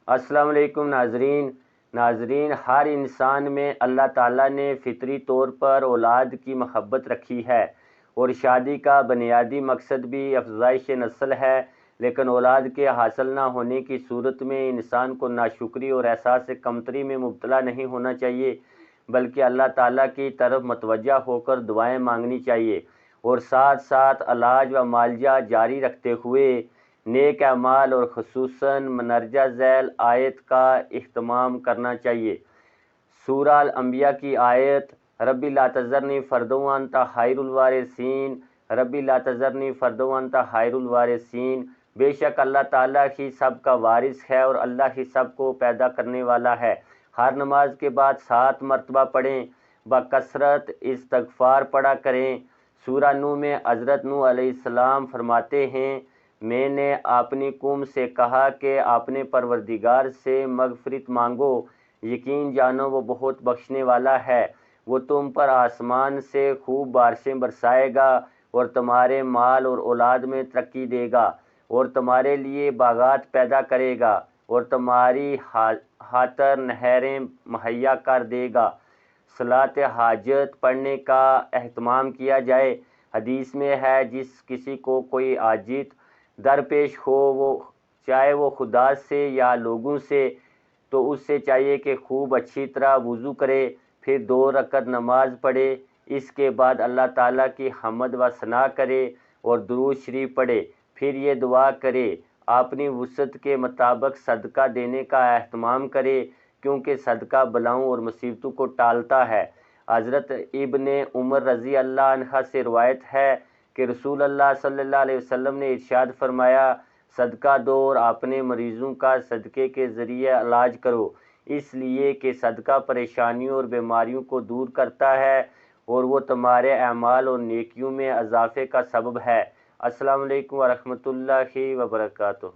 السلام علیکم ناظرین، ہر انسان میں اللہ تعالیٰ نے فطری طور پر اولاد کی محبت رکھی ہے اور شادی کا بنیادی مقصد بھی افزائش نسل ہے، لیکن اولاد کے حاصل نہ ہونے کی صورت میں انسان کو ناشکری اور احساس کمتری میں مبتلا نہیں ہونا چاہیے، بلکہ اللہ تعالیٰ کی طرف متوجہ ہو کر دعائیں مانگنی چاہیے اور ساتھ ساتھ علاج و معالجہ جاری رکھتے ہوئے نیک اعمال اور خصوصاً مندرجہ ذیل آیت کا اہتمام کرنا چاہیے۔ سورہ الانبیاء کی آیت ربی لا تذرنی فردا وانت خیر الوارثین، ربی لا تذرنی فردا وانت خیر الوارثین، بے شک اللہ تعالیٰ ہی سب کا وارث ہے اور اللہ ہی سب کو پیدا کرنے والا ہے۔ ہر نماز کے بعد 7 مرتبہ پڑھیں، بکثرت استغفار پڑھا کریں۔ سورہ نوح میں حضرت نوح علیہ السلام فرماتے ہیں، میں نے اپنی قوم سے کہا کہ اپنے پروردگار سے مغفرت مانگو، یقین جانو وہ بہت بخشنے والا ہے، وہ تم پر آسمان سے خوب بارشیں برسائے گا اور تمہارے مال اور اولاد میں ترقی دے گا اور تمہارے لیے باغات پیدا کرے گا اور تمہاری خاطر نہریں مہیا کر دے گا۔ صلاۃ حاجت پڑھنے کا اہتمام کیا جائے۔ حدیث میں ہے، جس کسی کو کوئی حاجت درپیش ہو، چاہے وہ خدا سے یا لوگوں سے، تو اس سے چاہیے کہ خوب اچھی طرح وضو کرے، پھر 2 رکعت نماز پڑھے، اس کے بعد اللہ تعالیٰ کی حمد و ثنا کرے اور درود شریف پڑھے، پھر یہ دعا کرے، اپنی وسعت کے مطابق صدقہ دینے کا اہتمام کرے، کیونکہ صدقہ بلاؤں اور مصیبتوں کو ٹالتا ہے۔ حضرت ابن عمر رضی اللہ عنہ سے روایت ہے کہ رسول اللہ صلی اللہ علیہ وسلم نے ارشاد فرمایا، صدقہ دو اور اپنے مریضوں کا صدقے کے ذریعے علاج کرو، اس لیے کہ صدقہ پریشانیوں اور بیماریوں کو دور کرتا ہے اور وہ تمہارے اعمال اور نیکیوں میں اضافے کا سبب ہے۔ السلام علیکم ورحمۃ اللہ وبرکاتہ۔